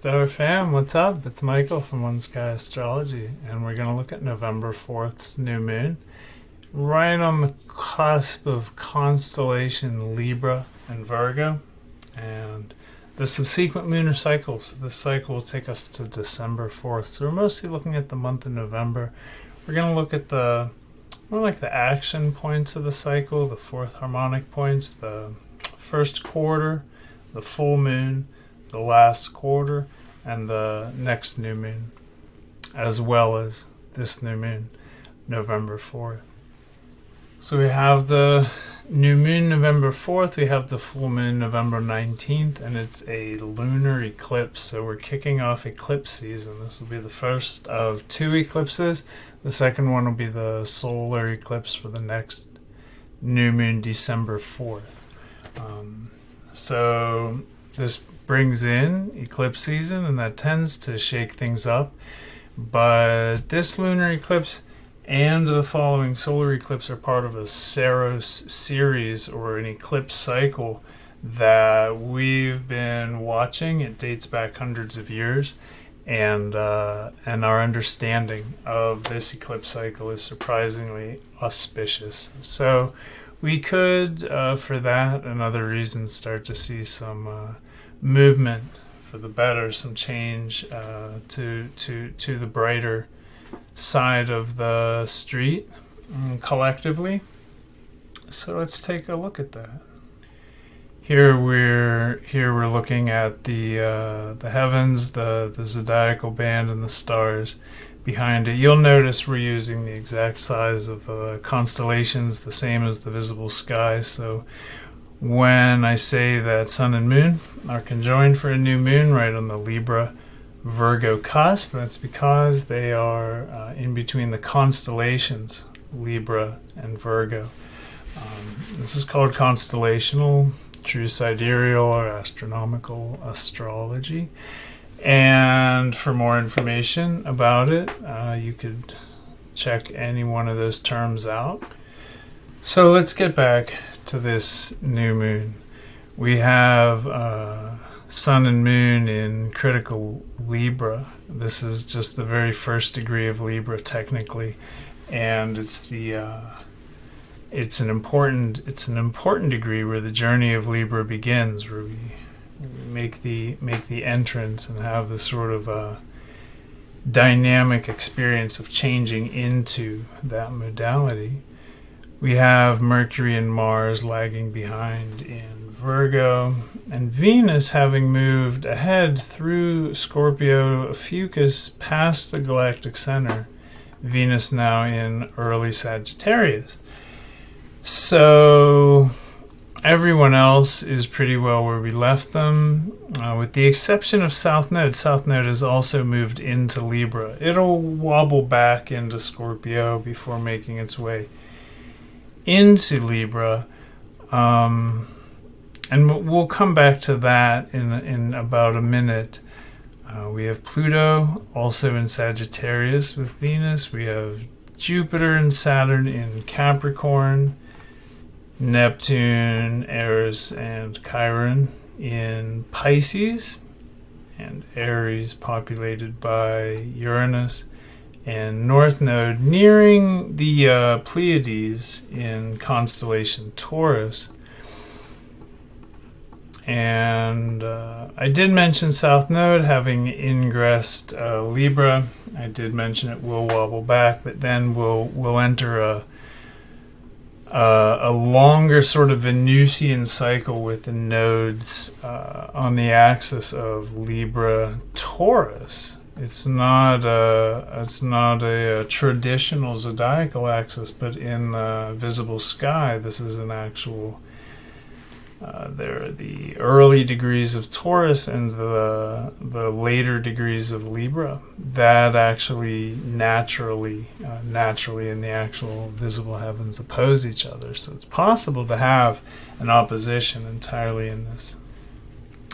Stellar fam, what's up? It's Michael from One Sky Astrology, and we're going to look at November 4th's new moon, right on the cusp of constellation Libra and Virgo, and the subsequent lunar cycles. This cycle will take us to December 4th, so we're mostly looking at the month of November. We're going to look at the more like the action points of the cycle, the fourth harmonic points, the first quarter, the full moon, the last quarter, and the next new moon, as well as this new moon, November 4th. So we have the new moon November 4th, we have the full moon November 19th, and it's a lunar eclipse. So we're kicking off eclipse season. This will be the first of two eclipses. The second one will be the solar eclipse for the next new moon, December 4th. So this brings in eclipse season, and that tends to shake things up. But this lunar eclipse and the following solar eclipse are part of a Saros series, or an eclipse cycle that we've been watching. It dates back hundreds of years, and our understanding of this eclipse cycle is surprisingly auspicious. So we could, for that and other reasons, start to see some movement for the better, some change to the brighter side of the street collectively. So let's take a look at that. Here we're looking at the heavens, the zodiacal band, and the stars behind it. You'll notice we're using the exact size of constellations, the same as the visible sky. So when I say that sun and moon are conjoined for a new moon right on the Libra Virgo cusp, that's because they are in between the constellations Libra and Virgo. This is called constellational, true sidereal, or astronomical astrology. And for more information about it, you could check any one of those terms out. So let's get back to this new moon. We have sun and moon in critical Libra. This is just the very first degree of Libra technically, and it's an important degree where the journey of Libra begins, where we make the entrance and have this sort of dynamic experience of changing into that modality. We have Mercury and Mars lagging behind in Virgo, and Venus having moved ahead through Scorpio Fucus past the galactic center. Venus now in early Sagittarius. So everyone else is pretty well where we left them, with the exception of South Node. South Node has also moved into Libra. It'll wobble back into Scorpio before making its way into Libra, and we'll come back to that in about a minute. We have Pluto also in Sagittarius with Venus. We have Jupiter and Saturn in Capricorn, Neptune, Eris, and Chiron in Pisces, and Aries populated by Uranus, and North Node nearing the Pleiades in constellation Taurus. And I did mention South Node having ingressed Libra. I did mention it will wobble back, but then we'll enter a longer sort of Venusian cycle with the nodes on the axis of Libra Taurus. It's not a traditional zodiacal axis, but in the visible sky, this is an actual. There are the early degrees of Taurus and the later degrees of Libra that actually naturally in the actual visible heavens oppose each other. So it's possible to have an opposition entirely in this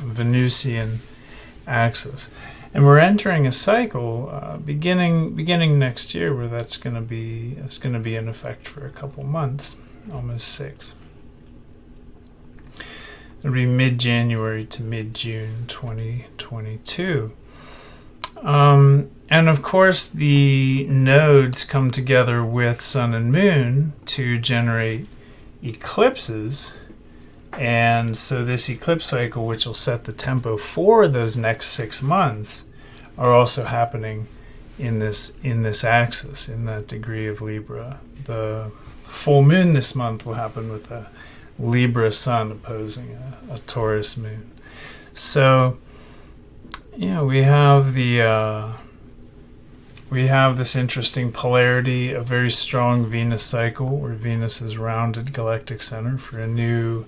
Venusian axis. And we're entering a cycle beginning next year where that's going to be in effect for a couple months, almost 6. It'll be mid-January to mid-June 2022. And of course, the nodes come together with Sun and Moon to generate eclipses. And so this eclipse cycle, which will set the tempo for those next 6 months, are also happening in this axis, in that degree of Libra. The full moon this month will happen with a Libra sun opposing a Taurus moon. So, yeah, we have this interesting polarity, a very strong Venus cycle, where Venus is rounded galactic center for a new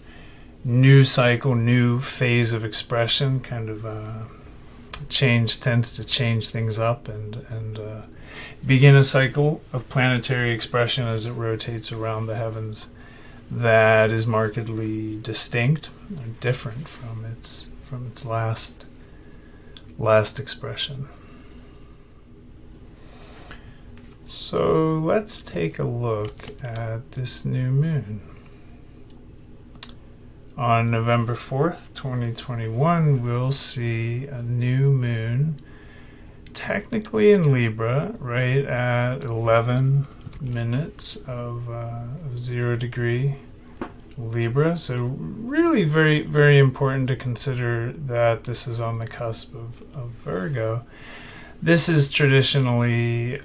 cycle, new phase of expression. Kind of change tends to change things up and begin a cycle of planetary expression as it rotates around the heavens that is markedly distinct and different from its last expression. So let's take a look at this new moon. On November 4th, 2021, we'll see a new moon, technically in Libra, right at 11 minutes of 0 degree Libra. So really very, very important to consider that this is on the cusp of Virgo. This is traditionally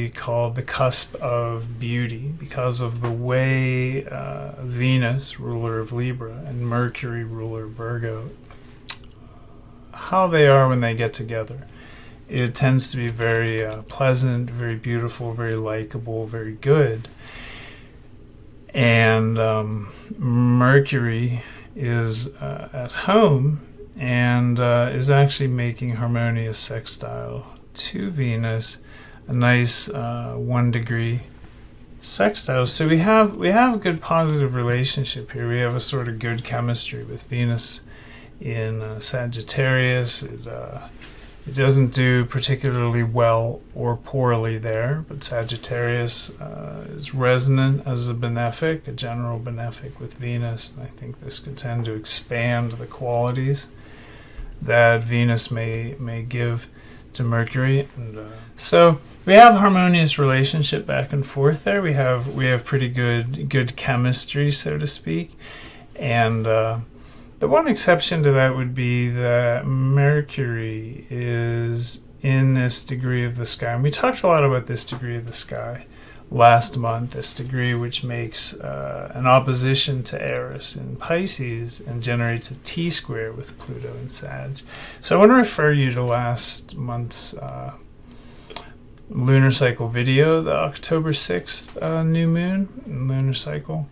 called the cusp of beauty because of the way Venus, ruler of Libra, and Mercury, ruler of Virgo, how they are when they get together. It tends to be very pleasant, very beautiful, very likable, very good. And Mercury is at home and is actually making harmonious sextile to Venus, a nice 1 degree sextile. So we have a good positive relationship here. We have a sort of good chemistry with Venus in Sagittarius. It doesn't do particularly well or poorly there, but Sagittarius is resonant as a benefic, a general benefic with Venus. And I think this could tend to expand the qualities that Venus may give to Mercury. And so we have harmonious relationship back and forth there. We have pretty good chemistry, so to speak. And the one exception to that would be that Mercury is in this degree of the sky. And we talked a lot about this degree of the sky last month, this degree which makes an opposition to Eris in Pisces and generates a T-square with Pluto in Sag. So I want to refer you to last month's lunar cycle video, the October 6th new moon lunar cycle.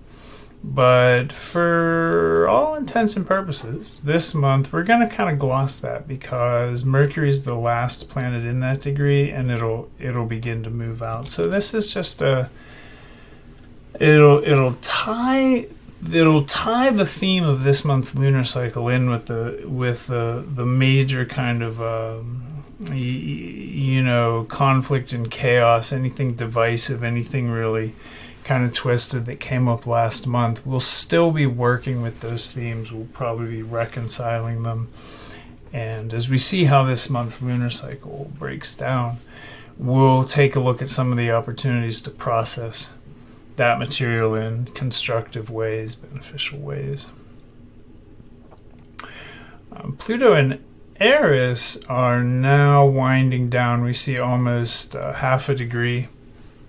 But for all intents and purposes, this month we're going to kind of gloss that because Mercury is the last planet in that degree, and it'll begin to move out. So this is just it'll tie the theme of this month's lunar cycle in with the major kind of conflict and chaos, anything divisive, anything really kind of twisted that came up last month. We'll still be working with those themes. We'll probably be reconciling them. And as we see how this month's lunar cycle breaks down, we'll take a look at some of the opportunities to process that material in constructive ways, beneficial ways. Pluto and Eris are now winding down. We see almost half a degree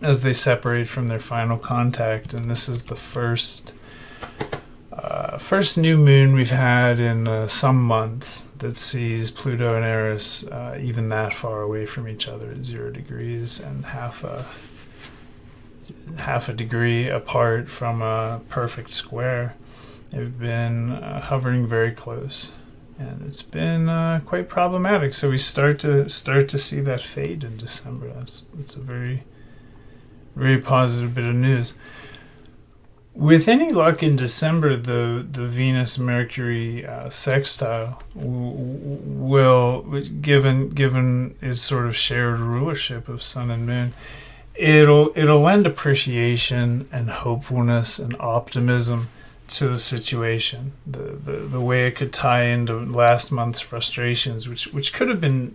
as they separate from their final contact, and this is the first new moon we've had in some months that sees Pluto and Eris even that far away from each other at 0 degrees and half a degree apart from a perfect square. They've been hovering very close, and it's been quite problematic. So we start to see that fade in December. It's a very positive bit of news. With any luck in December, the Venus-Mercury sextile will, given its sort of shared rulership of Sun and Moon, it'll lend appreciation and hopefulness and optimism to the situation, the way it could tie into last month's frustrations, which could have been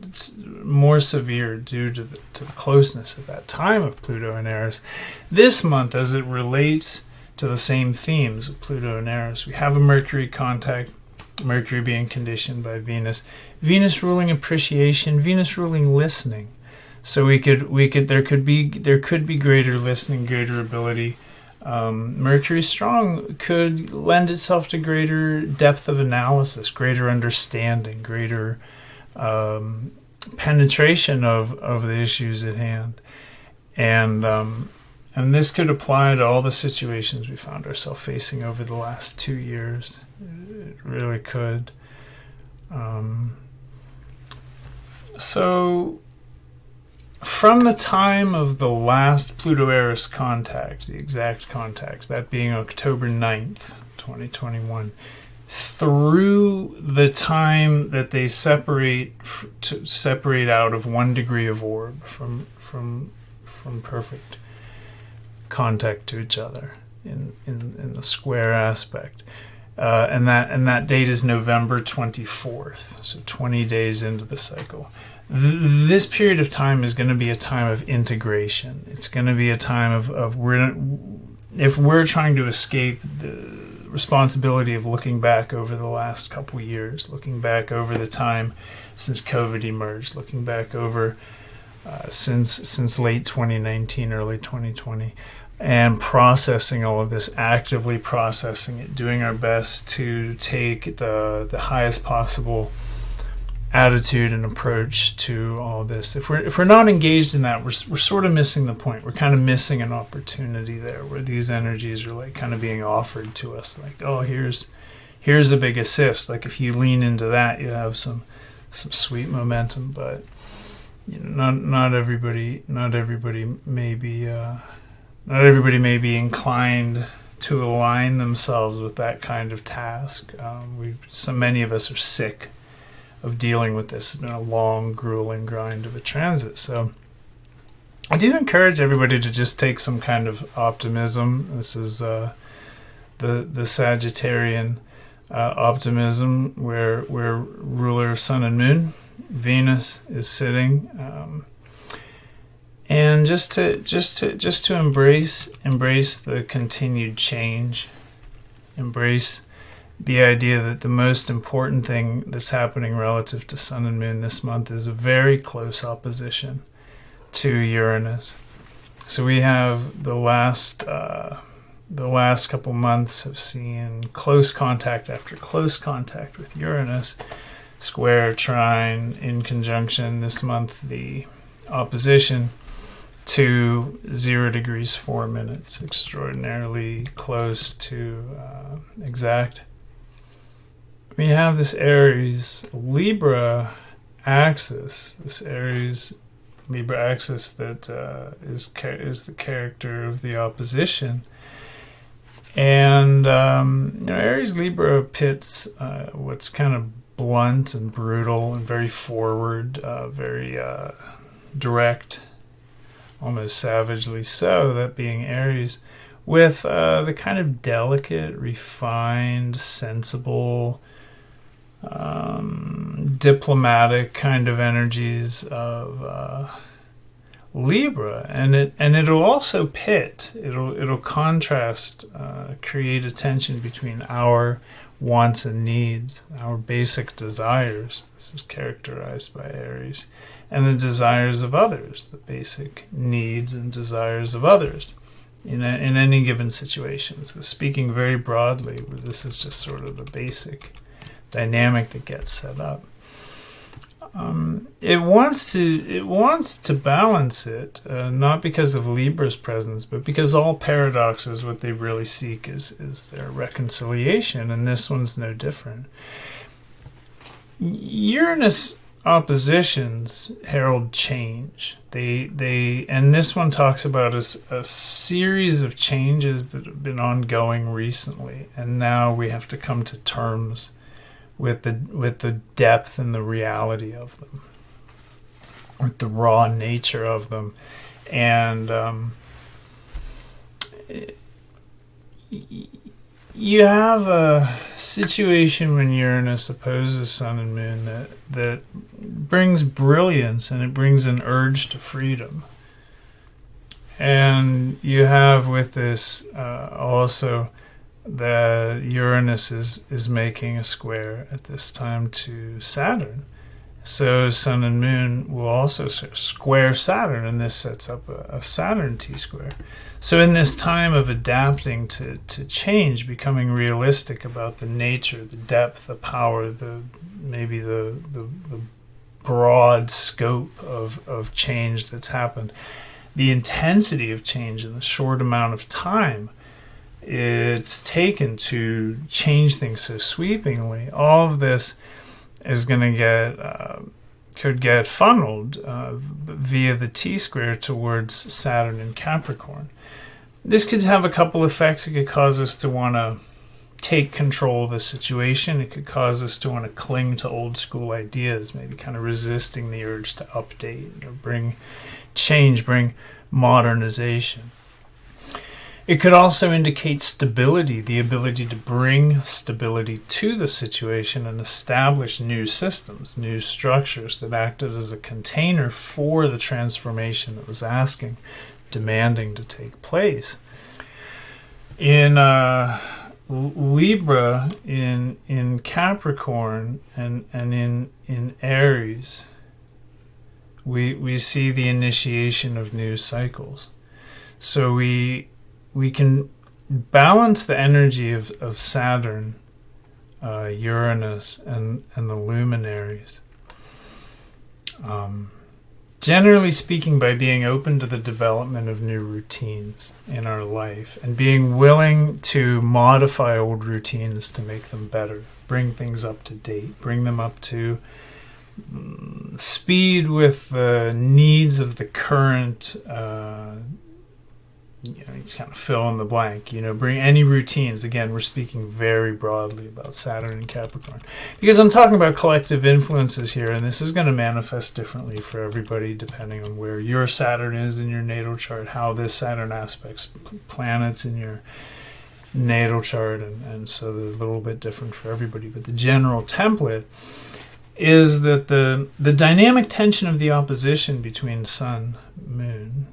more severe due to the closeness at that time of Pluto and Eris. This month, as it relates to the same themes of Pluto and Eris, we have a Mercury contact, Mercury being conditioned by Venus, Venus ruling appreciation, Venus ruling listening. So there could be greater listening, greater ability. Mercury strong could lend itself to greater depth of analysis, greater understanding, greater penetration of the issues at hand, and this could apply to all the situations we found ourselves facing over the last 2 years. It really could. So from the time of the last Pluto-Eris contact, the exact contact, that being October 9th, 2021, through the time that they separate out of 1 degree of orb from perfect contact to each other in the square aspect. And that date is November 24th, so 20 days into the cycle. This period of time is going to be a time of integration. It's going to be a time of if we're trying to escape the responsibility of looking back over the last couple years, looking back over the time since COVID emerged, looking back over since late 2019, early 2020, and processing all of this, actively processing it, doing our best to take the highest possible attitude and approach to all this. If we're not engaged in that, we're sort of missing the point. We're kind of missing an opportunity there, where these energies are like kind of being offered to us, like, oh, here's a big assist. Like if you lean into that, you have some sweet momentum. But not everybody may be inclined to align themselves with that kind of task. Many of us are sick of dealing with this. It's been a long, grueling grind of a transit. So I do encourage everybody to just take some kind of optimism. This is the Sagittarian optimism, where ruler of Sun and Moon, Venus, is sitting, and just to embrace the continued change, embrace the idea that the most important thing that's happening relative to Sun and Moon this month is a very close opposition to Uranus. So we have the last couple months have seen close contact after close contact with Uranus, square, trine, in conjunction. This month, the opposition to 0 degrees 4 minutes, extraordinarily close to exact. We have this Aries Libra axis, that is the character of the opposition. And Aries Libra pits what's kind of blunt and brutal and very forward, very direct, almost savagely so, that being Aries, with the kind of delicate, refined, sensible, diplomatic kind of energies of Libra, and it'll also pit. It'll contrast, create a tension between our wants and needs, our basic desires. This is characterized by Aries, and the desires of others, the basic needs and desires of others in any given situation. So speaking very broadly, this is just sort of the basic dynamic that gets set up. It wants to balance it, not because of Libra's presence, but because all paradoxes, what they really seek is their reconciliation, and this one's no different. Uranus oppositions herald change. And this one talks about a series of changes that have been ongoing recently, and now we have to come to terms with the depth and the reality of them, with the raw nature of them. And you have a situation when Uranus opposes Sun and Moon that brings brilliance, and it brings an urge to freedom. And you have with this also that Uranus is making a square at this time to Saturn. So Sun and Moon will also square Saturn, and this sets up a Saturn T-square. So in this time of adapting to change, becoming realistic about the nature, the depth, the power, maybe the broad scope of change that's happened, the intensity of change in the short amount of time it's taken to change things so sweepingly, all of this is going to could get funneled via the T-square towards Saturn and Capricorn. This could have a couple effects. It could cause us to want to take control of the situation. It could cause us to want to cling to old school ideas, maybe kind of resisting the urge to update or bring change, bring modernization. It could also indicate stability, the ability to bring stability to the situation and establish new systems, new structures that acted as a container for the transformation that was demanding to take place. In Libra, in Capricorn, and in Aries, we see the initiation of new cycles. So we can balance the energy of Saturn, Uranus, and the luminaries. Generally speaking, by being open to the development of new routines in our life and being willing to modify old routines to make them better, bring things up to date, bring them up to speed with the needs of the current it's kind of fill in the blank, bring any routines. Again, we're speaking very broadly about Saturn and Capricorn because I'm talking about collective influences here, and this is going to manifest differently for everybody depending on where your Saturn is in your natal chart, how this Saturn aspects planets in your natal chart, and so they're a little bit different for everybody. But the general template is that the dynamic tension of the opposition between Sun, Moon,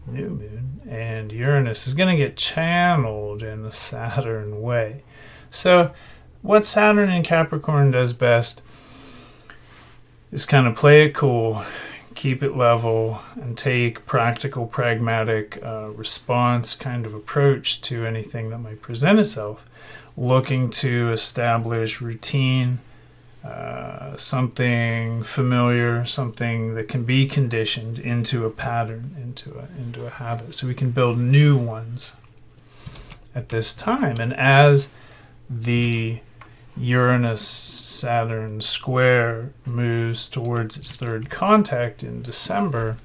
new moon, and Uranus is going to get channeled in a Saturn way. So what Saturn in Capricorn does best is kind of play it cool, keep it level, and take practical, pragmatic response kind of approach to anything that might present itself, looking to establish routine, something familiar, something that can be conditioned into a pattern, into a habit, so we can build new ones at this time. And as the Uranus-Saturn square moves towards its third contact in December,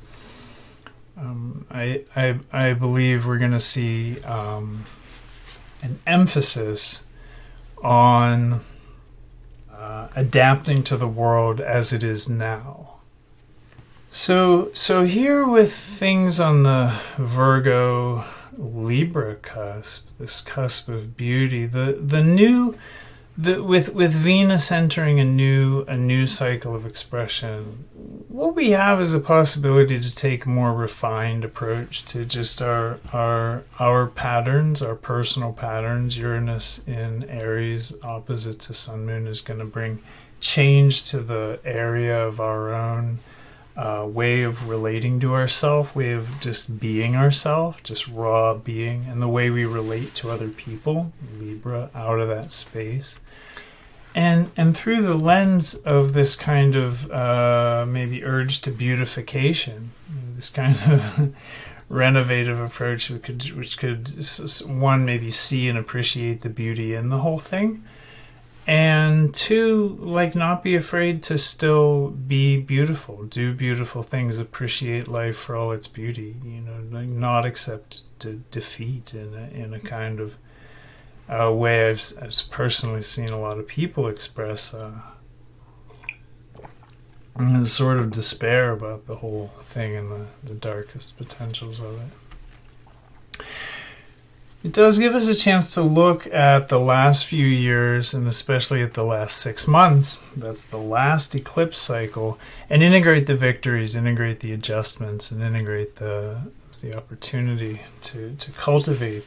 I believe we're going to see an emphasis on adapting to the world as it is now. So here with things on the Virgo Libra cusp, this cusp of beauty, with Venus entering a new cycle of expression, what we have is a possibility to take a more refined approach to just our patterns, our personal patterns. Uranus in Aries opposite to Sun Moon is going to bring change to the area of our own way of relating to ourselves, way of just being ourselves, just raw being, and the way we relate to other people, Libra, out of that space. And through the lens of this kind of maybe urge to beautification, this kind of renovative approach, which could one, maybe see and appreciate the beauty in the whole thing, and two, like not be afraid to still be beautiful, do beautiful things, appreciate life for all its beauty, like not accept defeat in a kind of way I've personally seen a lot of people express a sort of despair about the whole thing and the darkest potentials of it. it does give us a chance to look at the last few years, and especially at the last 6 months. That's the last eclipse cycle, and integrate the victories, integrate the adjustments, and integrate the opportunity to cultivate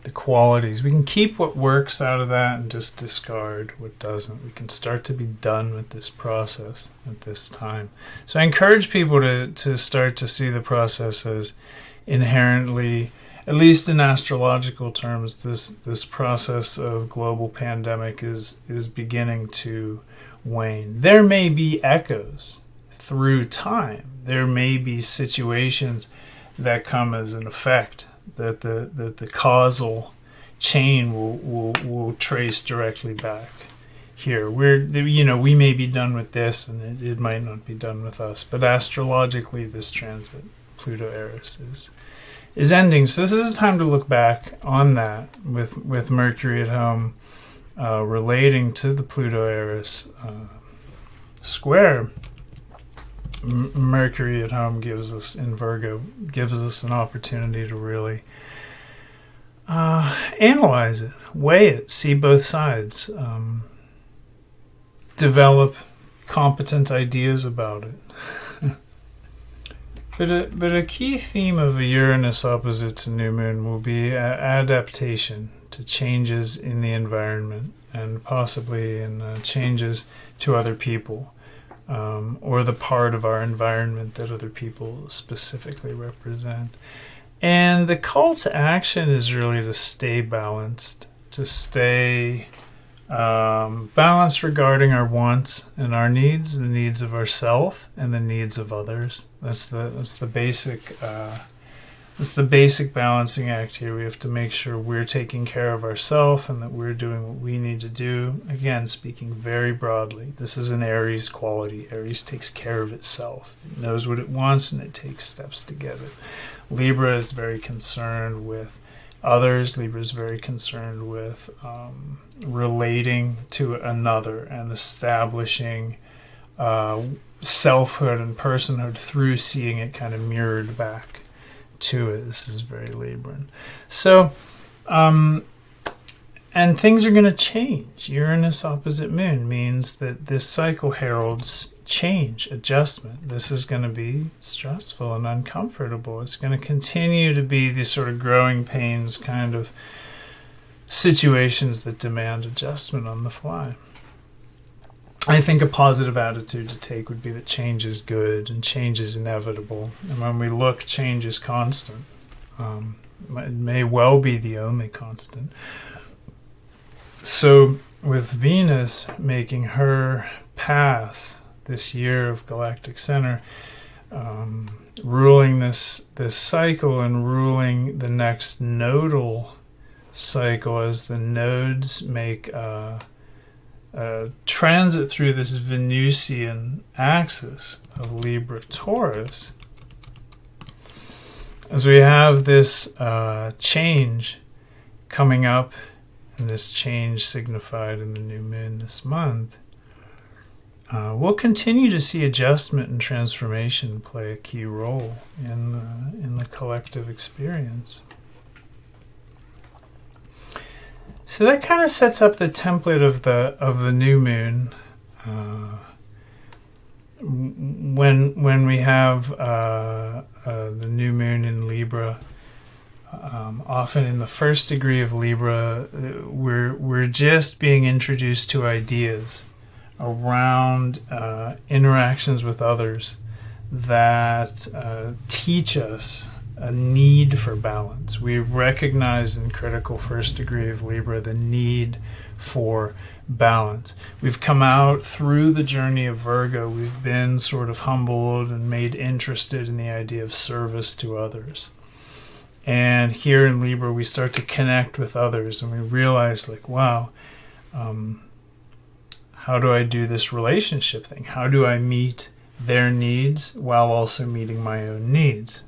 the qualities. We can keep what works out of that and just discard what doesn't. We can start to be done with this process at this time. So I encourage people to start to see the process as inherently, at least in astrological terms, this process of global pandemic is beginning to wane. There may be echoes through time. There may be situations that come as an effect that the causal chain will trace directly back here. We may be done with this, and it might not be done with us. But astrologically, this transit, Pluto Eris, is ending. So this is a time to look back on that with Mercury at home relating to the Pluto Eris square. Mercury at home gives us, in Virgo, gives us an opportunity to really analyze it, weigh it, see both sides, develop competent ideas about it. But a key theme of a Uranus opposite to new moon will be adaptation to changes in the environment, and possibly in changes to other people. Or the part of our environment that other people specifically represent. And the call to action is really to stay balanced, to stay balanced regarding our wants and our needs, the needs of ourselves and the needs of others. That's the basic balancing act here. We have to make sure we're taking care of ourselves and that we're doing what we need to do. Again, speaking very broadly, this is an Aries quality. Aries takes care of itself. It knows what it wants and it takes steps to get it. Libra is very concerned with others. Libra is very concerned with relating to another and establishing selfhood and personhood through seeing it kind of mirrored back to it. This is very Libran. So, and things are going to change. Uranus opposite Moon means that this cycle heralds change, adjustment. This is going to be stressful and uncomfortable. It's going to continue to be these sort of growing pains kind of situations that demand adjustment on the fly. I think a positive attitude to take would be that change is good and change is inevitable. And when we look, change is constant. It may well be the only constant. So with Venus making her pass this year of galactic center, ruling this cycle and ruling the next nodal cycle as the nodes make transit through this Venusian axis of Libra-Taurus, as we have this change coming up, and this change signified in the new moon this month, we'll continue to see adjustment and transformation play a key role in the collective experience. So that kind of sets up the template of the new moon. When we have the new moon in Libra, often in the first degree of Libra, we're just being introduced to ideas around interactions with others that teach us a need for balance. We recognize in critical first degree of Libra the need for balance. We've come out through the journey of Virgo. We've been sort of humbled and made interested in the idea of service to others. And here in Libra, we start to connect with others and we realize, like, wow, how do I do this relationship thing? How do I meet their needs while also meeting my own needs?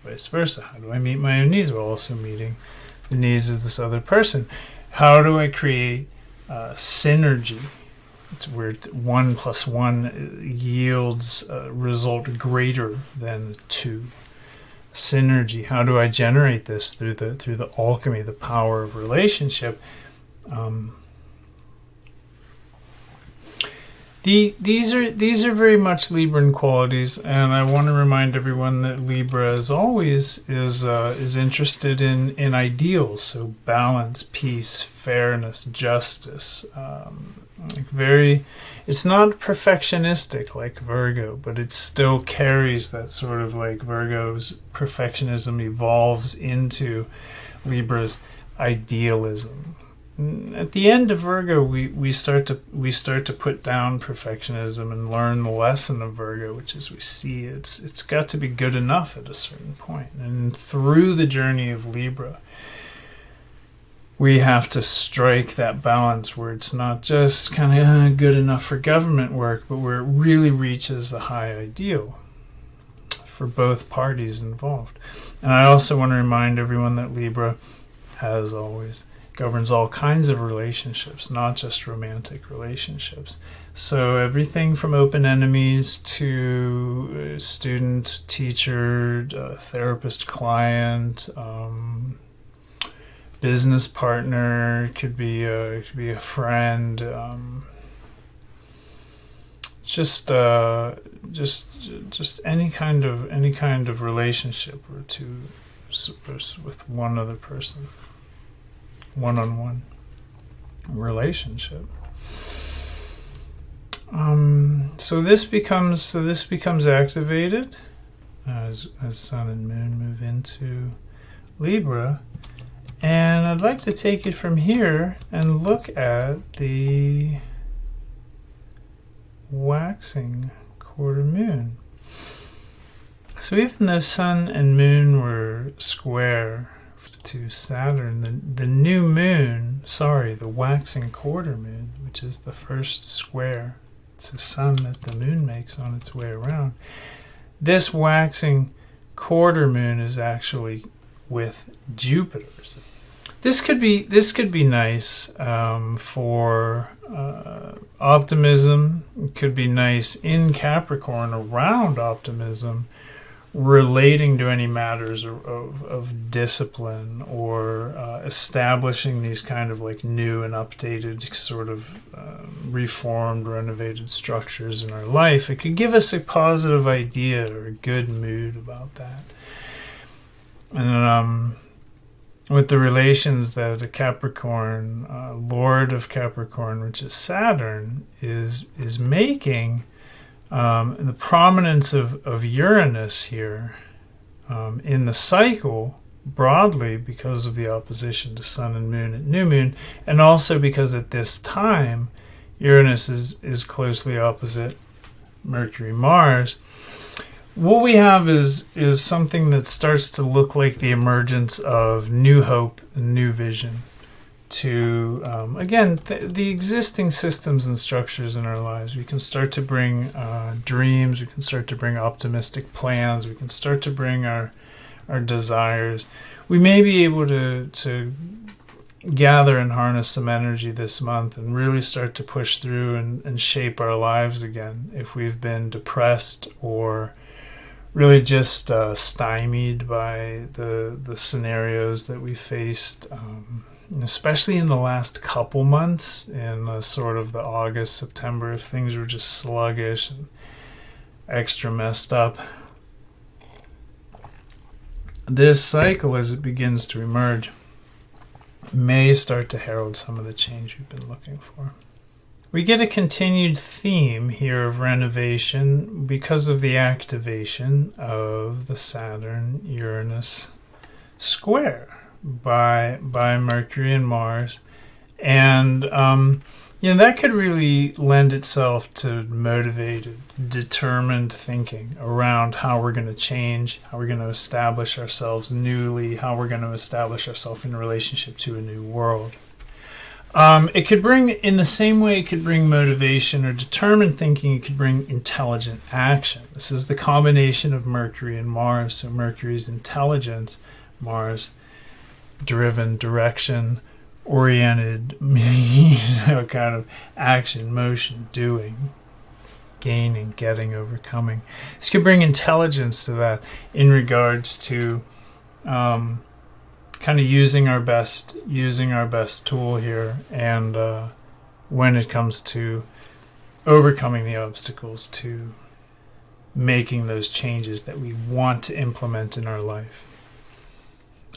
Vice versa. How do I meet my own needs while also meeting the needs of this other person? How do I create synergy? It's where 1 + 1 yields a result greater than 2. synergy? How do I generate this through the alchemy, the power of relationship? These are very much Libran qualities, and I want to remind everyone that Libra, as always, is interested in ideals, so balance, peace, fairness, justice. It's not perfectionistic like Virgo, but it still carries that sort of, like Virgo's perfectionism evolves into Libra's idealism. At the end of Virgo, we start to put down perfectionism and learn the lesson of Virgo, which is we see it's got to be good enough at a certain point. And through the journey of Libra, we have to strike that balance where it's not just kind of good enough for government work, but where it really reaches the high ideal for both parties involved. And I also want to remind everyone that Libra, as always, governs all kinds of relationships, not just romantic relationships. So everything from open enemies to student, teacher, therapist, client, business partner, could be a friend, just any kind of relationship or to with one other person. One-on-one relationship. So this becomes activated as Sun and Moon move into Libra, and I'd like to take it from here and look at the waxing quarter moon. So even though Sun and Moon were square to Saturn, the new moon, the waxing quarter moon, which is the first square to Sun that the moon makes on its way around, this waxing quarter moon is actually with Jupiter. This could be nice for optimism. It could be nice in Capricorn around optimism, relating to any matters of discipline or establishing these kind of like new and updated sort of reformed, renovated structures in our life. It could give us a positive idea or a good mood about that. And with the relations that a Capricorn, Lord of Capricorn, which is Saturn, is making, and the prominence of Uranus here in the cycle broadly because of the opposition to Sun and Moon at new moon, and also because at this time Uranus is closely opposite Mercury, Mars. What we have is something that starts to look like the emergence of new hope and new vision to, again, the existing systems and structures in our lives. We can start to bring dreams, we can start to bring optimistic plans, we can start to bring our desires. We may be able to gather and harness some energy this month and really start to push through and shape our lives again if we've been depressed or really just stymied by the scenarios that we faced, especially in the last couple months, in sort of the August, September, if things were just sluggish and extra messed up. This cycle, as it begins to emerge, may start to herald some of the change we've been looking for. We get a continued theme here of renovation because of the activation of the Saturn-Uranus square by Mercury and Mars. And that could really lend itself to motivated, determined thinking around how we're going to change, how we're going to establish ourselves newly, how we're going to establish ourselves in relationship to a new world. It could bring, in the same way it could bring motivation or determined thinking, it could bring intelligent action. This is the combination of Mercury and Mars. So Mercury's intelligence, Mars driven, direction oriented, kind of action, motion, doing. gaining, getting, overcoming. This could bring intelligence to that in regards to kind of using our best tool here, and when it comes to overcoming the obstacles, to making those changes that we want to implement in our life.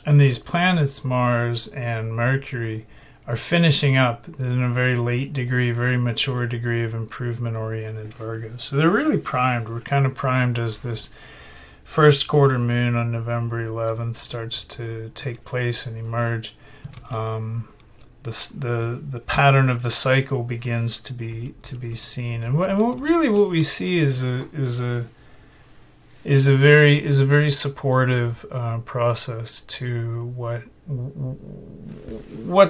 And these planets, Mars and Mercury, are finishing up in a very late degree, very mature degree of improvement-oriented Virgo. So they're really primed. We're kind of primed as this first quarter moon on November 11th starts to take place and emerge. The pattern of the cycle begins to be seen, and what we see is a very supportive process to what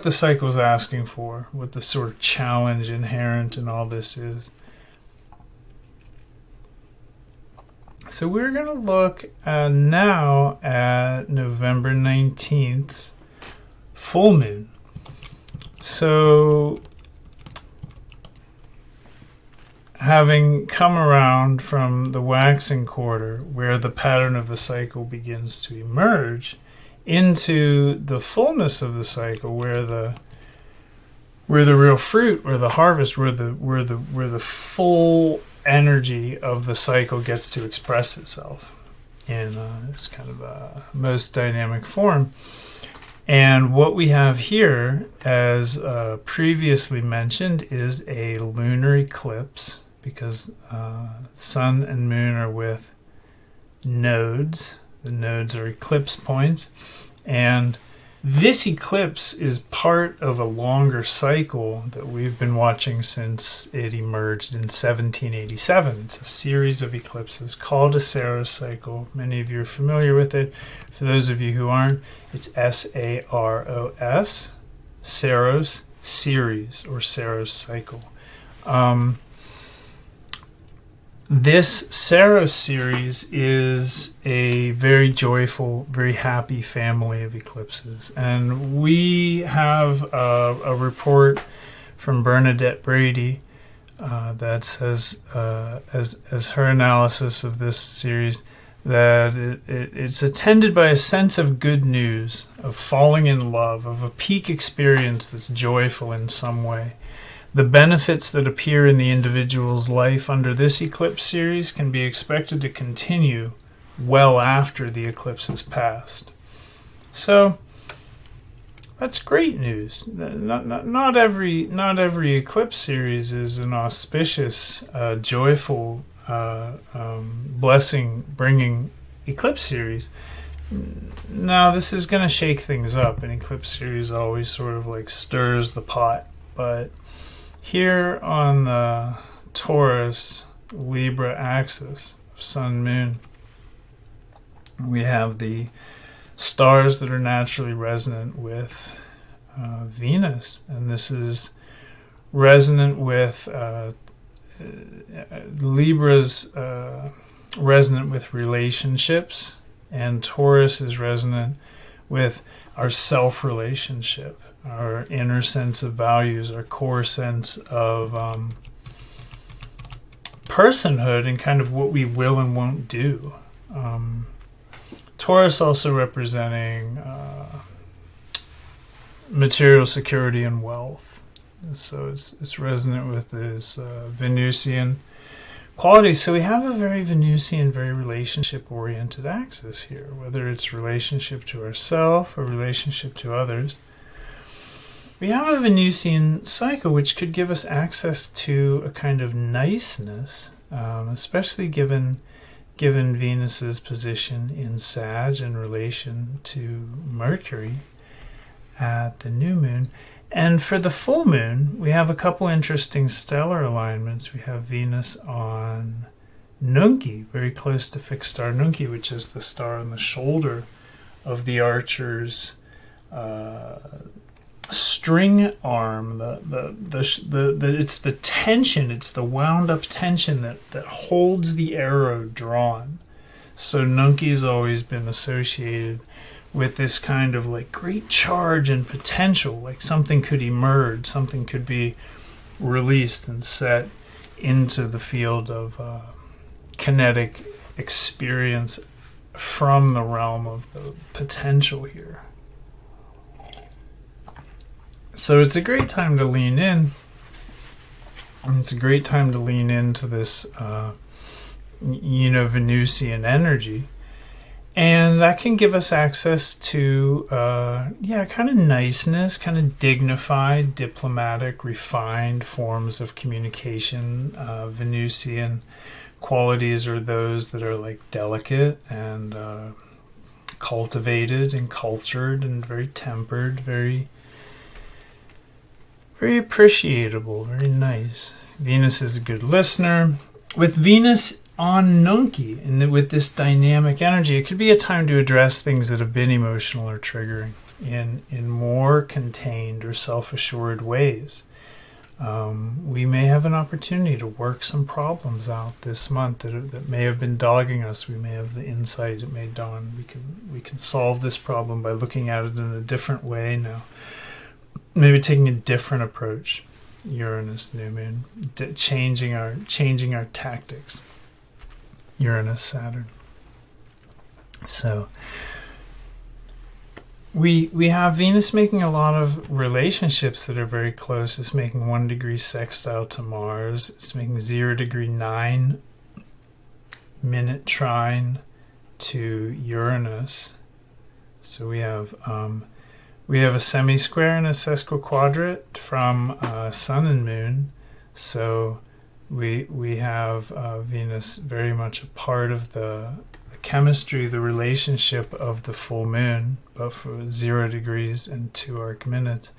the cycle is asking for, what the sort of challenge inherent in all this is. So we're going to look now at November 19th's full moon. So, having come around from the waxing quarter, where the pattern of the cycle begins to emerge, into the fullness of the cycle, where the real fruit, where the harvest, where the full energy of the cycle gets to express itself in its kind of most dynamic form. And what we have here, as previously mentioned, is a lunar eclipse, because sun and moon are with nodes. The nodes are eclipse points. And this eclipse is part of a longer cycle that we've been watching since it emerged in 1787. It's a series of eclipses called a Saros cycle. Many of you are familiar with it. For those of you who aren't, it's S-A-R-O-S, Saros series, or Saros cycle. This Saros series is a very joyful, very happy family of eclipses. And we have a report from Bernadette Brady that says, as her analysis of this series, that it's attended by a sense of good news, of falling in love, of a peak experience that's joyful in some way. The benefits that appear in the individual's life under this eclipse series can be expected to continue well after the eclipse has passed. So that's great news. Not every eclipse series is an auspicious, joyful, blessing-bringing eclipse series. Now, this is going to shake things up. An eclipse series always sort of like stirs the pot, but here on the Taurus Libra axis of Sun Moon, we have the stars that are naturally resonant with Venus, and this is resonant with Libra's resonant with relationships, and Taurus is resonant with our self-relationship, our inner sense of values, our core sense of personhood, and kind of what we will and won't do. Taurus also representing material security and wealth. So it's resonant with this Venusian quality. So we have a very Venusian, very relationship-oriented axis here, whether it's relationship to ourselves or relationship to others. We have a Venusian cycle which could give us access to a kind of niceness, especially given Venus's position in Sag in relation to Mercury at the new moon. And for the full moon, we have a couple interesting stellar alignments. We have Venus on Nunki, very close to fixed star Nunki, which is the star on the shoulder of the archer's string arm. It's the tension, it's the wound up tension that holds the arrow drawn. So Nunki's always been associated with this kind of like great charge and potential, like something could emerge, something could be released and set into the field of kinetic experience from the realm of the potential here. So it's a great time to lean in. And it's a great time to lean into this, Venusian energy. And that can give us access to, kind of niceness, kind of dignified, diplomatic, refined forms of communication. Venusian qualities are those that are like delicate and cultivated and cultured and very tempered, very appreciable, very nice. Venus is a good listener. With Venus on Nunki, and with this dynamic energy, it could be a time to address things that have been emotional or triggering in more contained or self-assured ways. We may have an opportunity to work some problems out this month that may have been dogging us. We may have the insight it may dawn. We can solve this problem by looking at it in a different way now. Maybe taking a different approach. Uranus, new moon, changing our tactics. Uranus, Saturn. So we have Venus making a lot of relationships that are very close. It's making 1 degree sextile to Mars. It's making 0 degree 9-minute trine to Uranus. So we have a semi-square and a sesquiquadrat from Sun and Moon. So we have Venus very much a part of the chemistry, the relationship of the full moon, but for 0 degrees and 2 arc minutes.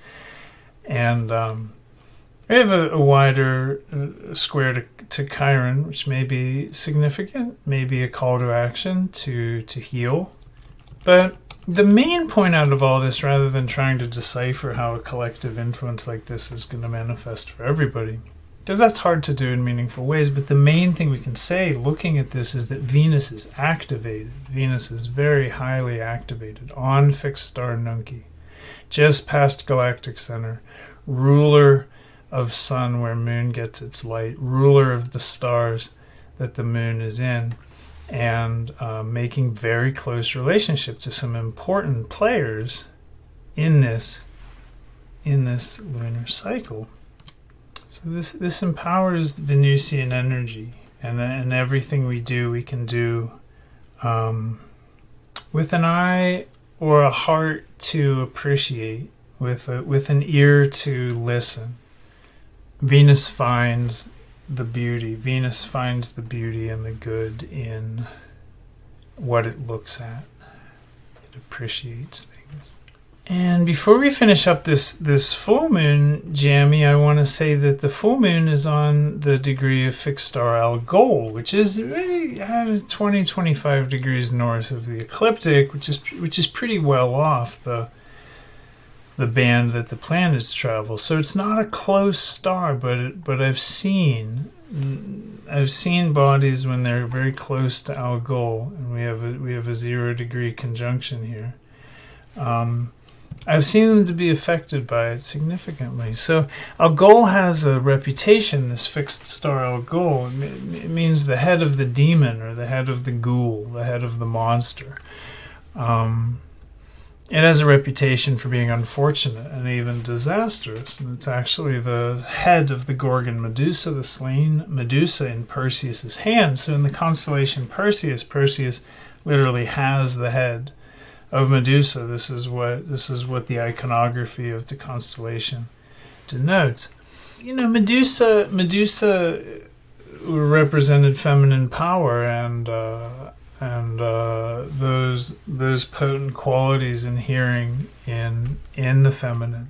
And we have a wider square to Chiron, which may be significant, maybe a call to action to heal. But the main point out of all this, rather than trying to decipher how a collective influence like this is going to manifest for everybody, because that's hard to do in meaningful ways, but the main thing we can say looking at this is that Venus is activated. Venus is very highly activated on fixed star Nunki, just past galactic center, ruler of Sun where Moon gets its light, ruler of the stars that the Moon is in, and making very close relationship to some important players in this lunar cycle. So this empowers Venusian energy, and everything we do, we can do with an eye or a heart to appreciate, with an ear to listen. Venus finds the beauty. Venus finds the beauty and the good in what it looks at. It appreciates things. And before we finish up this full moon, Jammy, I want to say that the full moon is on the degree of fixed star Algol, which is 20-25 degrees north of the ecliptic, which is pretty well off the band that the planets travel. So it's not a close star, but I've seen bodies when they're very close to Algol, and we have a 0 degree conjunction here. I've seen them to be affected by it significantly. So Algol has a reputation, this fixed star Algol. It means the head of the demon, or the head of the ghoul, the head of the monster. It has a reputation for being unfortunate and even disastrous, and it's actually the head of the Gorgon Medusa, the slain Medusa in Perseus's hand. So in the constellation Perseus literally has the head of Medusa. This is what the iconography of the constellation denotes. Medusa represented feminine power and those potent qualities inhering in the feminine.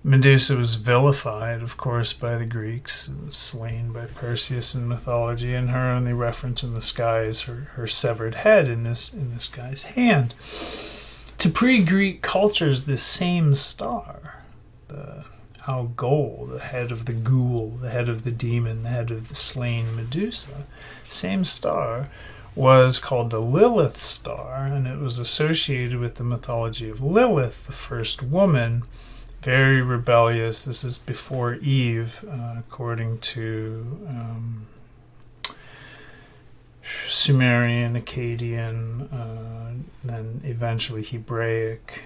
Medusa was vilified, of course, by the Greeks, slain by Perseus in mythology, and her only reference in the sky is her severed head in this guy's hand. To pre-Greek cultures, this same star, the Algol, the head of the ghoul, the head of the demon, the head of the slain Medusa, same star, was called the Lilith star, and it was associated with the mythology of Lilith, the first woman, very rebellious. This is before Eve, according to Sumerian, Akkadian, then eventually Hebraic,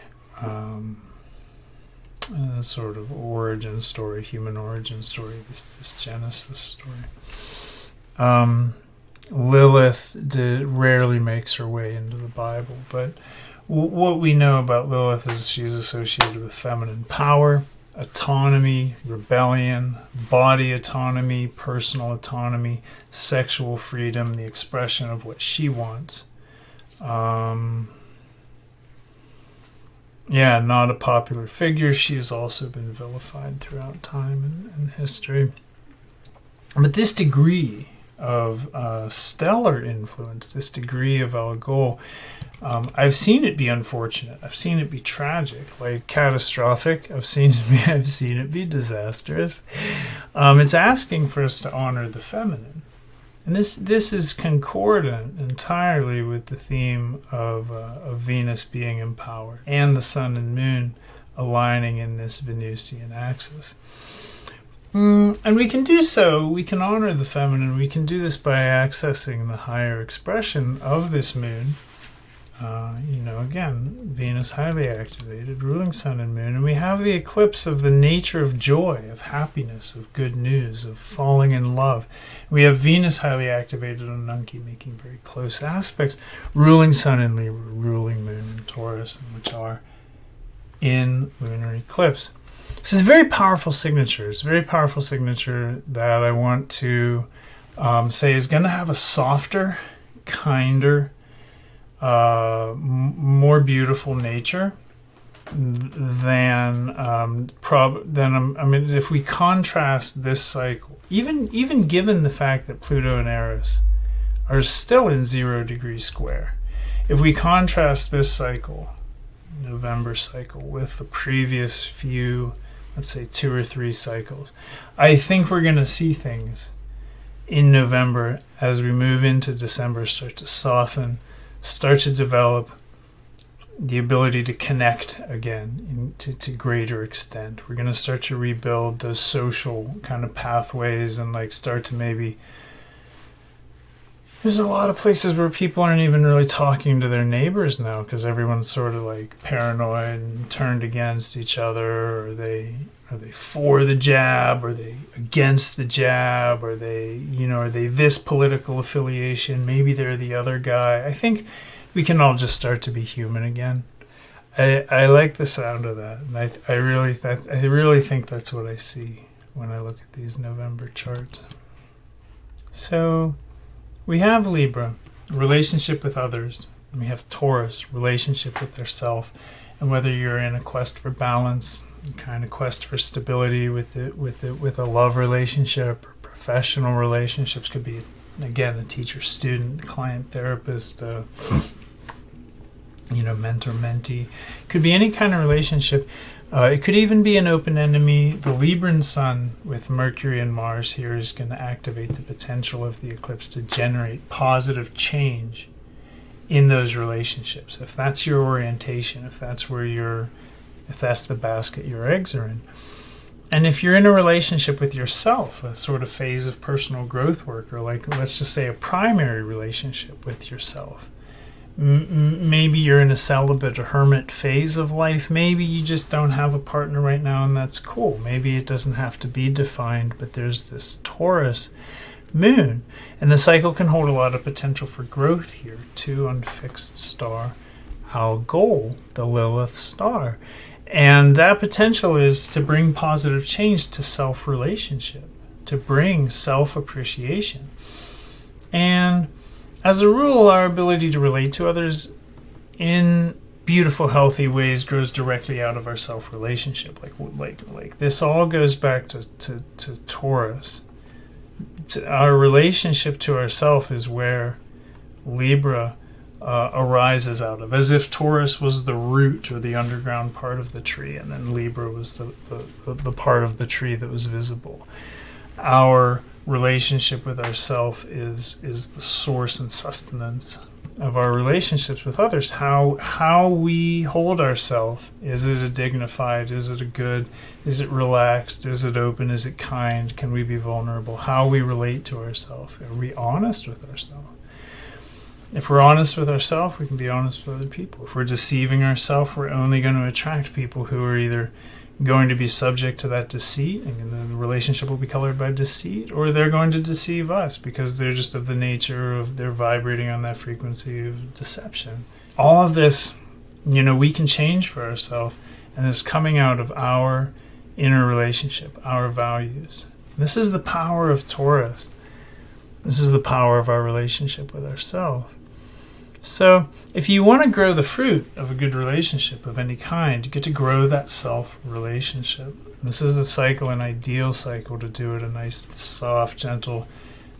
sort of origin story, human origin story, this Genesis story. Lilith rarely makes her way into the Bible, but what we know about Lilith is she's associated with feminine power, autonomy, rebellion, body autonomy, personal autonomy, sexual freedom, the expression of what she wants. Not a popular figure. She has also been vilified throughout time and history. But this degree of stellar influence, this degree of Algol, I've seen it be unfortunate. I've seen it be tragic, like catastrophic. I've seen it be disastrous. It's asking for us to honor the feminine, and this is concordant entirely with the theme of Venus being in power and the Sun and Moon aligning in this Venusian axis. And we can do so. We can honor the feminine. We can do this by accessing the higher expression of this moon. Again, Venus highly activated, ruling Sun and Moon. And we have the eclipse of the nature of joy, of happiness, of good news, of falling in love. We have Venus highly activated on Nunki, making very close aspects, ruling Sun in Libra, ruling Moon in Taurus, which are in lunar eclipse. This is a very powerful signature. It's a very powerful signature that I want to say is going to have a softer, kinder, more beautiful nature than if we contrast this cycle, even given the fact that Pluto and Eris are still in 0 degree square, if we contrast this cycle, November cycle, with the previous few, let's say 2 or 3 cycles, I think we're going to see things in November as we move into December start to soften, start to develop the ability to connect again to greater extent. We're going to start to rebuild those social kind of pathways and start to maybe... There's a lot of places where people aren't even really talking to their neighbors now because everyone's sort of paranoid and turned against each other. Are they for the jab? Are they against the jab? Are they this political affiliation? Maybe they're the other guy. I think we can all just start to be human again. I like the sound of that, and I really think that's what I see when I look at these November charts. So we have Libra, relationship with others. And we have Taurus, relationship with yourself. And whether you're in a quest for balance, kind of quest for stability with a love relationship or professional relationships, could be, again, a teacher-student, client-therapist, mentor-mentee. Could be any kind of relationship. It could even be an open enemy. The Libran Sun with Mercury and Mars here is going to activate the potential of the eclipse to generate positive change in those relationships. If that's your orientation, if that's the basket your eggs are in. And if you're in a relationship with yourself, a sort of phase of personal growth work, or let's just say a primary relationship with yourself, maybe you're in a celibate or hermit phase of life. Maybe you just don't have a partner right now, and that's cool. Maybe it doesn't have to be defined, but there's this Taurus moon, and the cycle can hold a lot of potential for growth here. 2 unfixed star, Algol, the Lilith star. And that potential is to bring positive change to self-relationship, to bring self-appreciation. And as a rule, our ability to relate to others in beautiful, healthy ways grows directly out of our self-relationship. Like this all goes back to Taurus. Our relationship to ourself is where Libra arises out of, as if Taurus was the root or the underground part of the tree, and then Libra was the part of the tree that was visible. Our relationship with ourself is the source and sustenance of our relationships with others, how we hold ourselves. Is it a dignified? Is it a good? Is it relaxed? Is it open? Is it kind? Can we be vulnerable? How we relate to ourselves. Are we honest with ourselves? If we're honest with ourselves, we can be honest with other people. If we're deceiving ourselves, we're only going to attract people who are either going to be subject to that deceit, and the relationship will be colored by deceit, or they're going to deceive us because they're just of the nature of they're vibrating on that frequency of deception. All of this, we can change for ourselves, and it's coming out of our inner relationship, our values. This is the power of Taurus. This is the power of our relationship with ourselves. So if you want to grow the fruit of a good relationship of any kind, you get to grow that self-relationship. This is a cycle, an ideal cycle to do it, a nice, soft, gentle,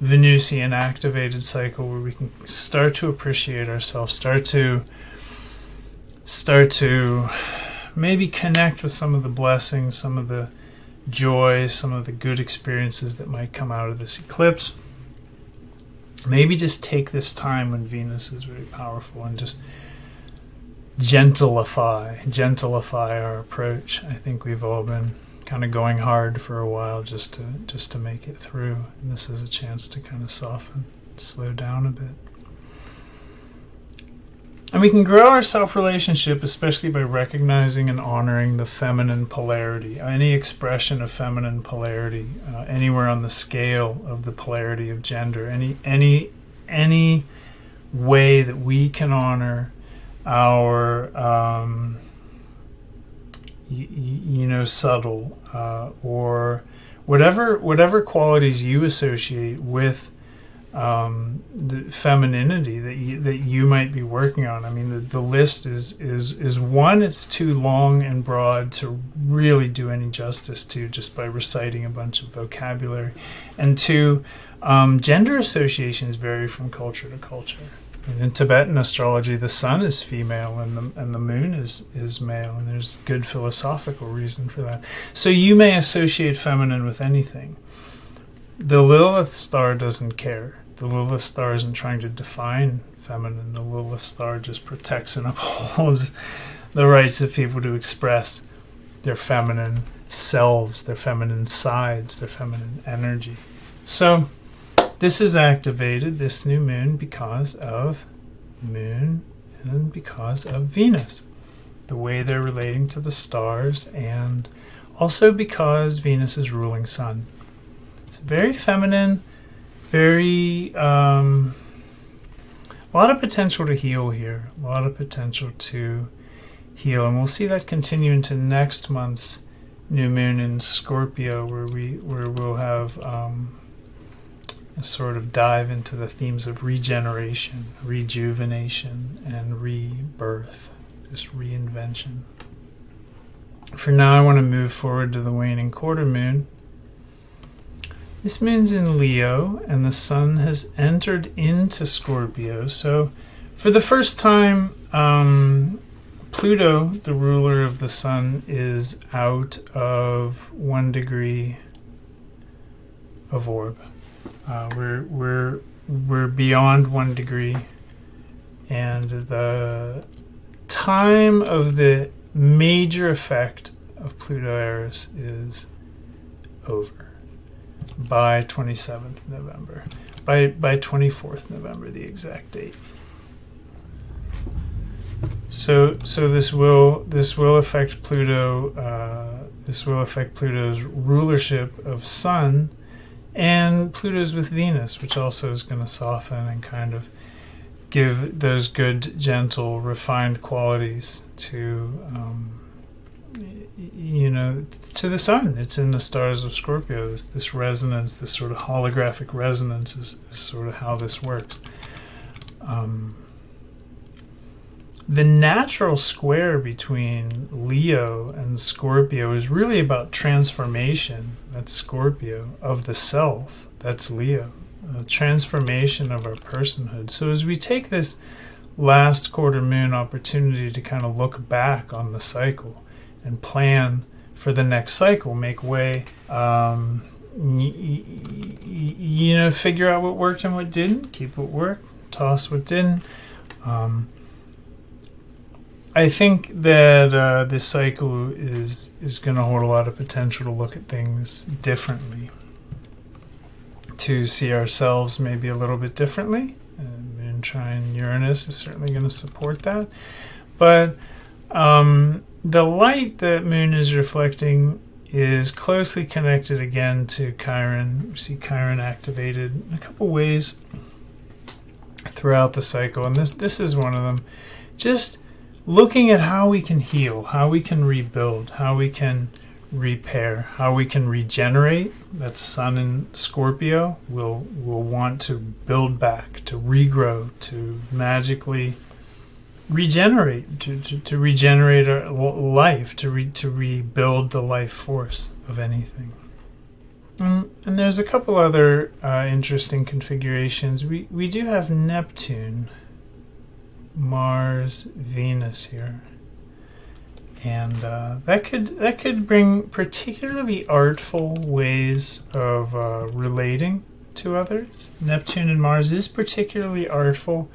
Venusian activated cycle where we can start to appreciate ourselves, start to maybe connect with some of the blessings, some of the joy, some of the good experiences that might come out of this eclipse. Maybe just take this time when Venus is very powerful and just gentlify our approach. I think we've all been kind of going hard for a while just to make it through. And this is a chance to kind of soften, slow down a bit. And we can grow our self-relationship, especially by recognizing and honoring the feminine polarity. Any expression of feminine polarity, anywhere on the scale of the polarity of gender, any way that we can honor our, subtle or whatever qualities you associate with the femininity that you might be working on. I mean, the list is one, it's too long and broad to really do any justice to just by reciting a bunch of vocabulary. And two, gender associations vary from culture to culture. In Tibetan astrology, the sun is female and the moon is male, and there's good philosophical reason for that. So you may associate feminine with anything. The Lilith star doesn't care. The Lilith star isn't trying to define feminine. The Lilith star just protects and upholds the rights of people to express their feminine selves, their feminine sides, their feminine energy. So this is activated, this new moon, because of Moon and because of Venus, the way they're relating to the stars, and also because Venus is ruling Sun. It's very feminine, very, a lot of potential to heal here, a lot of potential to heal. And we'll see that continue into next month's new moon in Scorpio, where we'll have a sort of dive into the themes of regeneration, rejuvenation, and rebirth, just reinvention. For now, I want to move forward to the waning quarter moon. This moon's in Leo, and the sun has entered into Scorpio. So for the first time, Pluto, the ruler of the sun, is out of 1 degree of orb. We're beyond 1 degree, and the time of the major effect of Pluto Eris is over by 27th November, by 24th November, the exact date. So this will affect Pluto. This will affect Pluto's rulership of Sun, and Pluto's with Venus, which also is going to soften and kind of give those good, gentle, refined qualities to to the sun. It's in the stars of Scorpio. This resonance, this sort of holographic resonance is sort of how this works. The natural square between Leo and Scorpio is really about transformation. That's Scorpio. Of the self. That's Leo. A transformation of our personhood. So as we take this last quarter moon opportunity to kind of look back on the cycle and plan for the next cycle, make way, figure out what worked and what didn't, keep what worked, toss what didn't, I think that this cycle is going to hold a lot of potential to look at things differently, to see ourselves maybe a little bit differently. Moon trine Uranus is certainly going to support that. But the light that Moon is reflecting is closely connected again to Chiron. We see Chiron activated in a couple ways throughout the cycle, and this is one of them. Just looking at how we can heal, how we can rebuild, how we can repair, how we can regenerate. That Sun in Scorpio will want to build back, to regrow, to magically regenerate, to regenerate our life, to rebuild the life force of anything. And there's a couple other interesting configurations. We do have Neptune, Mars, Venus here, and that could bring particularly artful ways of relating to others. Neptune and Mars is particularly artful.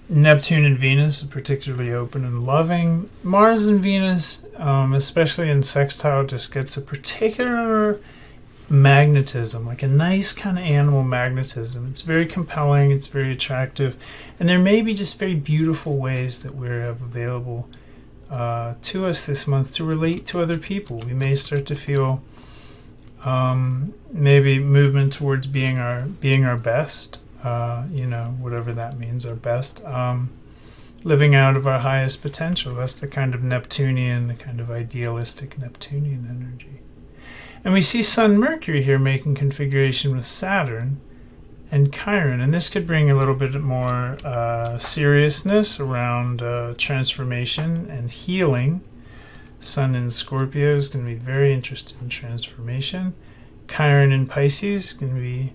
Neptune and Venus are particularly open and loving. Mars and Venus, especially in sextile, just gets a particular magnetism, like a nice kind of animal magnetism. It's very compelling, it's very attractive, and there may be just very beautiful ways that we have available to us this month to relate to other people. We may start to feel maybe movement towards being our best, whatever that means, our best, living out of our highest potential. That's the kind of Neptunian, the kind of idealistic Neptunian energy. And we see Sun Mercury here making configuration with Saturn and Chiron, and this could bring a little bit more seriousness around transformation and healing. Sun in Scorpio is going to be very interested in transformation. Chiron in Pisces is going to be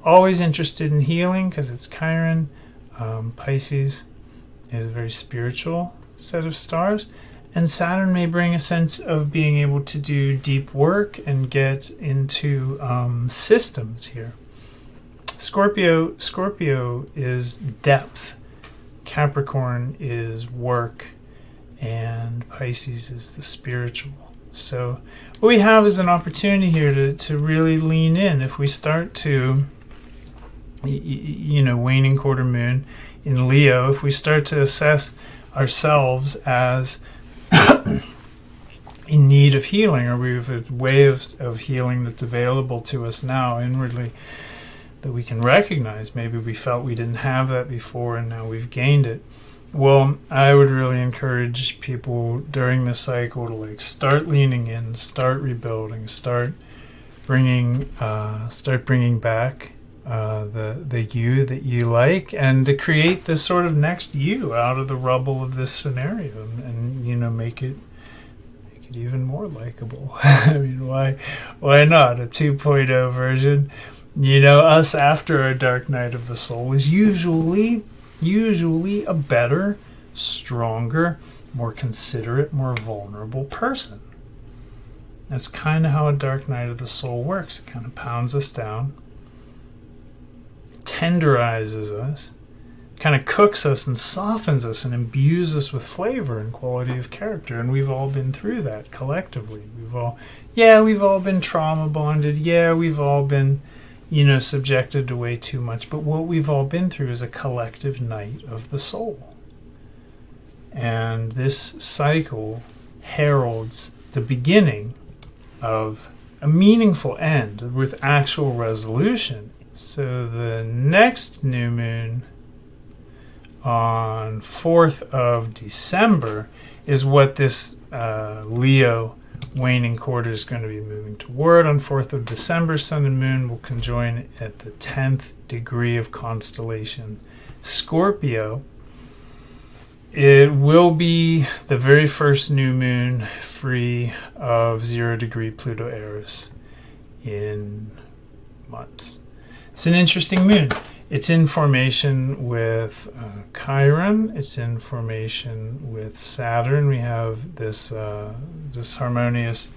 always interested in healing because it's Chiron. Pisces is a very spiritual set of stars. And Saturn may bring a sense of being able to do deep work and get into systems here. Scorpio is depth. Capricorn is work. And Pisces is the spiritual. So what we have is an opportunity here to really lean in. If we start to, waning quarter moon in Leo, if we start to assess ourselves as in need of healing, or we have a way of healing that's available to us now inwardly that we can recognize. Maybe we felt we didn't have that before and now we've gained it. Well, I would really encourage people during this cycle to start leaning in, start rebuilding, start bringing back the you that you like, and to create this sort of next you out of the rubble of this scenario, and make it even more likable. I mean, why not a 2.0 version? Us after our dark night of the soul is usually a better, stronger, more considerate, more vulnerable person. That's kind of how a dark night of the soul works. It kind of pounds us down, tenderizes us, kind of cooks us and softens us and imbues us with flavor and quality of character. And we've all been through that collectively. We've all been trauma bonded. Yeah, we've all been, subjected to way too much. But what we've all been through is a collective night of the soul. And this cycle heralds the beginning of a meaningful end with actual resolution. So the next new moon on 4th of December is what this Leo waning quarter is going to be moving toward. On 4th of December, Sun and Moon will conjoin at the 10th degree of constellation Scorpio. It will be the very first new moon free of 0 degree Pluto Eris in months. It's an interesting moon. It's in formation with Chiron. It's in formation with Saturn. We have this harmonious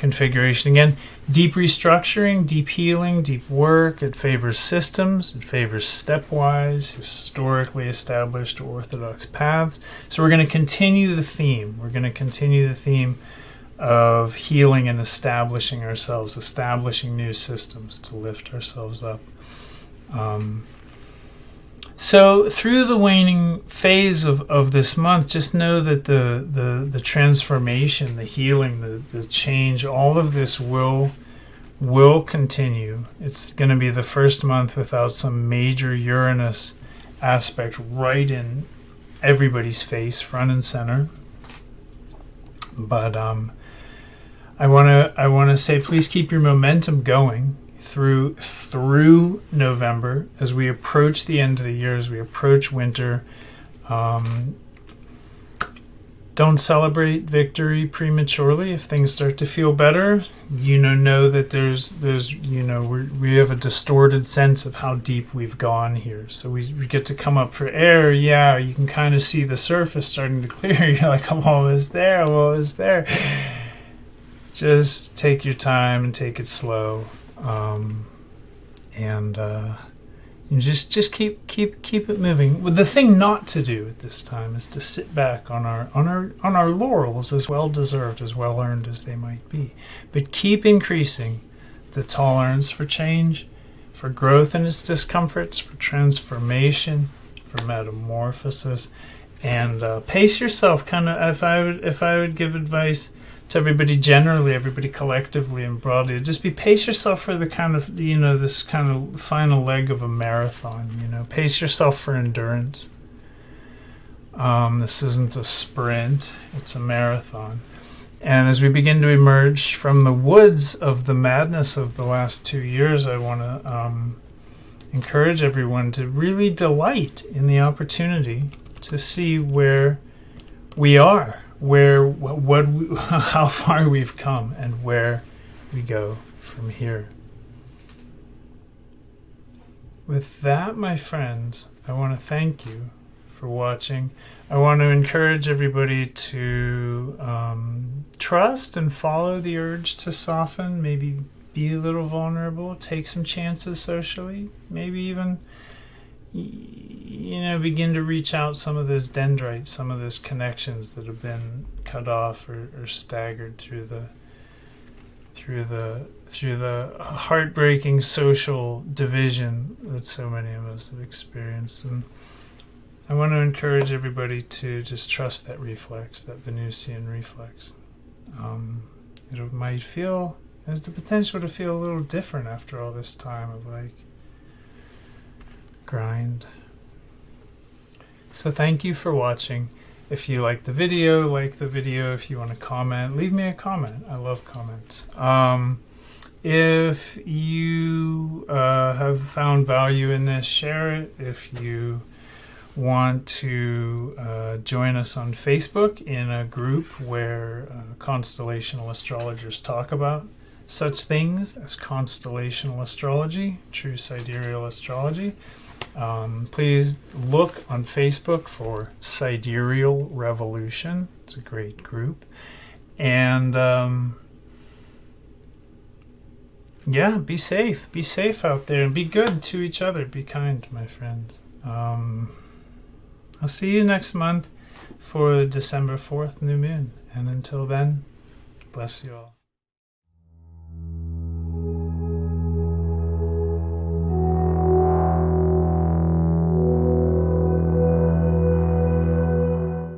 configuration. Again, deep restructuring, deep healing, deep work. It favors systems. It favors stepwise, historically established orthodox paths. So we're going to continue the theme. We're going to continue the theme of healing and establishing ourselves, establishing new systems to lift ourselves up. So through the waning phase of this month, just know that the transformation, the healing, the change, all of this will continue. It's going to be the first month without some major Uranus aspect right in everybody's face, front and center. But I want to say, please keep your momentum going through November as we approach the end of the year, as we approach winter. Don't celebrate victory prematurely. If things start to feel better, know that there's we have a distorted sense of how deep we've gone here. So we get to come up for air. Yeah, you can kind of see the surface starting to clear. You're like, I'm almost there. I'm almost there. Just take your time and take it slow. And just keep it moving. Well, the thing not to do at this time is to sit back on our laurels, as well deserved, as well earned as they might be, but keep increasing the tolerance for change, for growth in its discomforts, for transformation, for metamorphosis, and pace yourself. Kind of, if I would give advice to everybody generally, everybody collectively and broadly, just pace yourself for the kind of, this kind of final leg of a marathon. Pace yourself for endurance. This isn't a sprint, it's a marathon. And as we begin to emerge from the woods of the madness of the last 2 years, I want to encourage everyone to really delight in the opportunity to see where we are, how far we've come, and where we go from here. With that, my friends, I want to thank you for watching. I want to encourage everybody to trust and follow the urge to soften, maybe be a little vulnerable, take some chances socially, maybe even begin to reach out some of those dendrites, some of those connections that have been cut off or staggered through the heartbreaking social division that so many of us have experienced. And I want to encourage everybody to just trust that reflex, that Venusian reflex. It might feel, has the potential to feel a little different after all this time of grind. So thank you for watching. If you like the video. If you want to comment, leave me a comment. I love comments. If you have found value in this, share it. If you want to join us on Facebook in a group where constellational astrologers talk about such things as constellational astrology, true sidereal astrology, please look on Facebook for Sidereal Revolution. It's a great group. And yeah, be safe. Be safe out there and be good to each other. Be kind, my friends. I'll see you next month for December 4th new moon. And until then, bless you all.